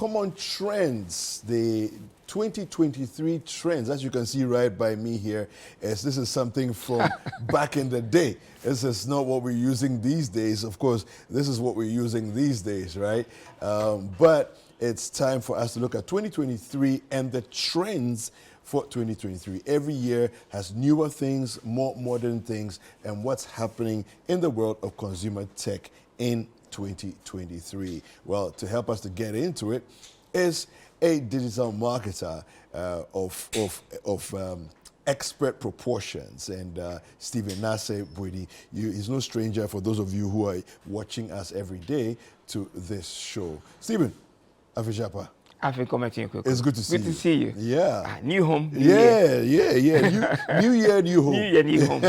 common trends, the 2023 trends, as you can see right by me here, this is something from back in the day. This is not what we're using these days. Of course, this is what we're using these days, right? But it's time for us to look at 2023 and the trends for 2023. Every year has newer things, more modern things, and what's happening in the world of consumer tech in 2023. Well, to help us to get into it is a digital marketer of expert proportions, and Stephen Nase Bwedi. He's no stranger for those of you who are watching us every day to this show. Stephen, Afijapa. It's good to see you. Good to see you. Yeah. New home. New year. New year, new home. New year, new home.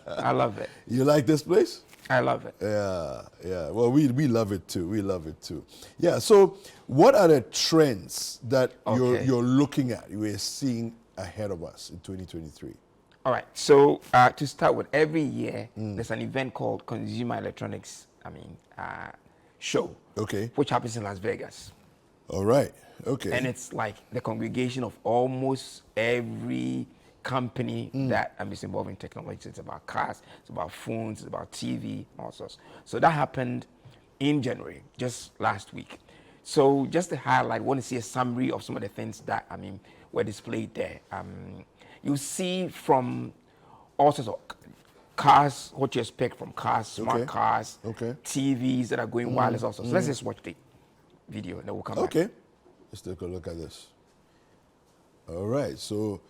I love it. You like this place? I love it. Yeah. Well, we love it too. We love it too. Yeah. So, what are the trends that you're looking at? We're seeing ahead of us in 2023. All right. So, to start with, every year there's an event called Consumer Electronics. Show. Okay. Which happens in Las Vegas. All right. Okay. And it's like the congregation of almost every company that is involved in technology. It's about cars, it's about phones, it's about TV, all sorts. So that happened in January, just last week. So just to highlight, I want to see a summary of some of the things that were displayed there. You see from all sorts of cars, what you expect from cars, smart cars, TVs that are going wireless also. So let's just watch the video and then we'll come back. Okay. Let's take a look at this. All right. So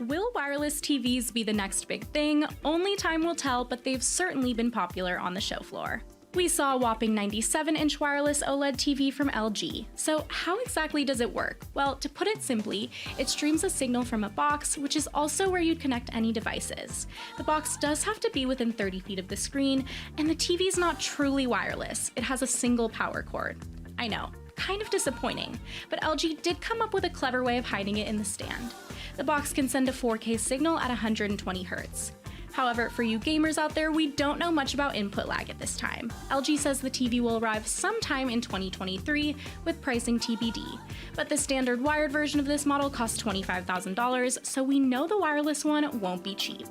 will wireless TVs be the next big thing? Only time will tell, but they've certainly been popular on the show floor. We saw a whopping 97-inch wireless OLED TV from LG. So how exactly does it work? Well, to put it simply, it streams a signal from a box, which is also where you'd connect any devices. The box does have to be within 30 feet of the screen, and the TV's not truly wireless. It has a single power cord. I know, kind of disappointing, but LG did come up with a clever way of hiding it in the stand. The box can send a 4K signal at 120 Hz. However, for you gamers out there, we don't know much about input lag at this time. LG says the TV will arrive sometime in 2023 with pricing TBD. But the standard wired version of this model costs $25,000, so we know the wireless one won't be cheap.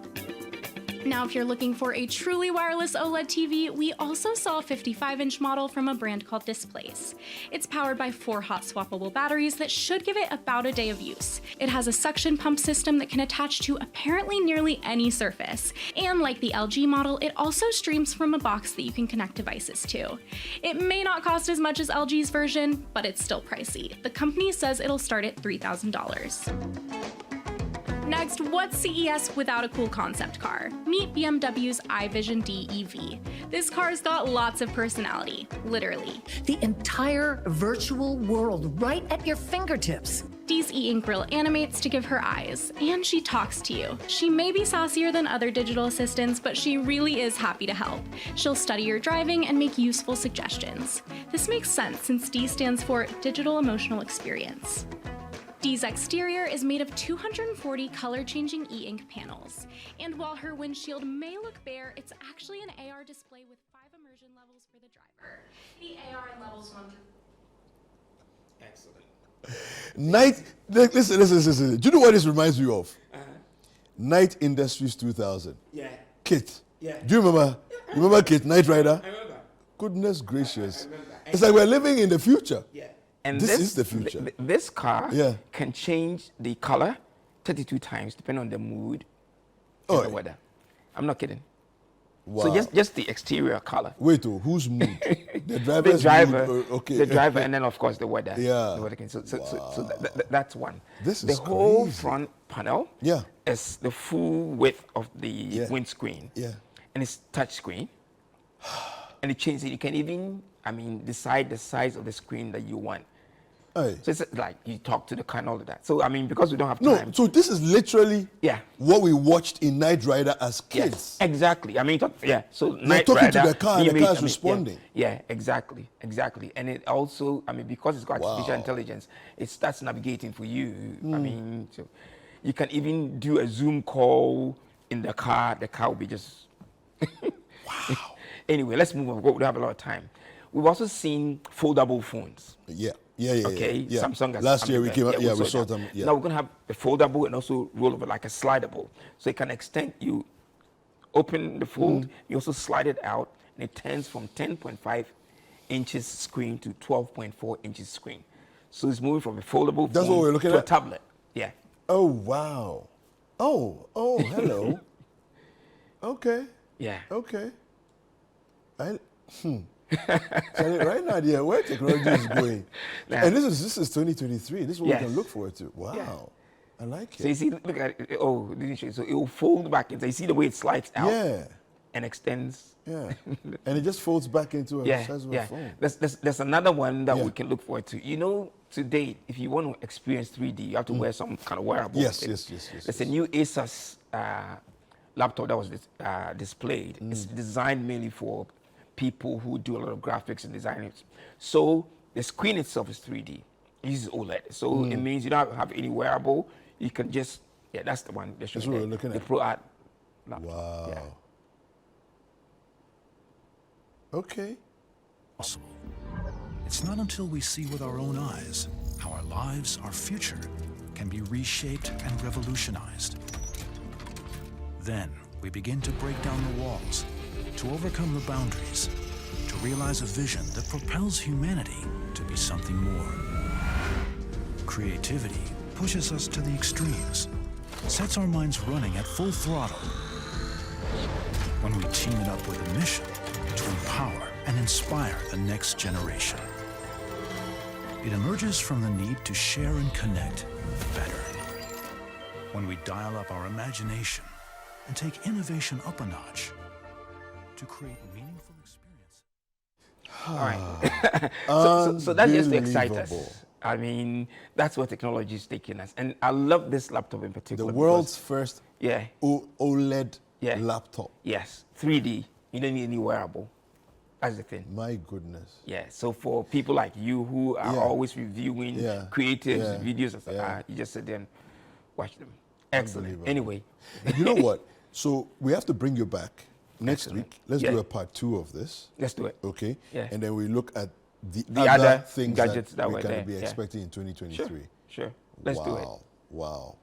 Now, if you're looking for a truly wireless OLED TV, we also saw a 55-inch model from a brand called Displace. It's powered by 4 hot swappable batteries that should give it about a day of use. It has a suction pump system that can attach to apparently nearly any surface. And like the LG model, it also streams from a box that you can connect devices to. It may not cost as much as LG's version, but it's still pricey. The company says it'll start at $3,000. Next, what's CES without a cool concept car? Meet BMW's iVision D EV. This car's got lots of personality, literally. The entire virtual world right at your fingertips. Dee's e-ink grill animates to give her eyes, and she talks to you. She may be saucier than other digital assistants, but she really is happy to help. She'll study your driving and make useful suggestions. This makes sense since D stands for Digital Emotional Experience. Dee's exterior is made of 240 color-changing e-ink panels. And while her windshield may look bare, it's actually an AR display with 5 immersion levels for the driver. The AR and levels 1 through... Excellent. Listen. Do you know what this reminds me of? Night Industries 2000. Yeah. Kit. Yeah. Do you remember? Yeah, you remember Kit, Knight Rider? I remember. Goodness gracious. I remember. It's like we're living in the future. Yeah. And this is the future. This car can change the color 32 times depending on the mood and the weather. I'm not kidding. Wow. So just the exterior color. Wait, whose mood? The driver's driver, mood? Okay. The driver, and then of course the weather. Yeah. The weather can, so that's one. This is the whole crazy. front panel. Yeah. Is the full width of the windscreen. Yeah. And it's touch screen. And it changes. You can even, decide the size of the screen that you want. Aye. So it's like you talk to the car and all of that. So because we don't have time. No, so this is literally what we watched in Knight Rider as kids. Yeah, exactly. So Knight Rider, talking to the car and the car is responding. Yeah, exactly. And it also, because it's got artificial intelligence, it starts navigating for you. So you can even do a Zoom call in the car. The car will be just... Wow. Anyway, let's move on. We don't have a lot of time. We've also seen foldable phones. Yeah. Okay, Yeah. Samsung has Last year we came out. Yeah, we saw that. them. Yeah. Now we're gonna have a foldable and also roll over like a slidable, so it can extend. You open the fold, you also slide it out, and it turns from 10.5 inches screen to 12.4 inches screen. So it's moving from a foldable That's phone what we're looking to at? a tablet. Yeah. Oh wow. Oh, hello. Okay. Yeah. Okay. Charlie, right now, yeah, where technology is going. Now- And this is 2023. This is what Yes. we can look forward to. Wow. Yeah. I like So you it. see, look at it. Oh, didn't show you. So it will fold back into. You see the way it slides out Yeah. and extends. Yeah. And it just folds back into a Yeah, size of yeah. a phone. There's another one that Yeah. we can look forward to. You know, today, if you want to experience 3D, you have to wear some kind of wearable. Yes, thing. yes. There's a new Asus laptop that was displayed. It's designed mainly for people who do a lot of graphics and design. So the screen itself is 3D. It uses OLED. So it means you don't have any wearable. You can just, yeah, that's the one. That's what we're looking the at. Pro Art laptop. Wow. Yeah. Okay. Possible. It's not until we see with our own eyes how our lives, our future, can be reshaped and revolutionized. Then we begin to break down the walls, to overcome the boundaries, to realize a vision that propels humanity to be something more. Creativity pushes us to the extremes, sets our minds running at full throttle. When we team it up with a mission to empower and inspire the next generation. It emerges from the need to share and connect better. When we dial up our imagination and take innovation up a notch to create meaningful experiences. All right. so that's just to excite us. Unbelievable. I mean, that's where technology is taking us. And I love this laptop in The particular. world's first Yeah. OLED Yeah. laptop. Yes, 3D. You don't need any wearable. That's the thing. My goodness. Yeah. So for people like you who are Yeah. always reviewing Yeah. creatives, Yeah. videos, and stuff, Yeah. you just sit there and watch them. Excellent. Unbelievable. Anyway. You know what? So we have to bring you back next Excellent. week. Let's Yeah. do a part 2 of this. Let's do it. Okay? Yeah. And then we look at the The other other things gadgets that we were can there. be Yeah. expecting in 2023. Sure. Let's do it. Wow.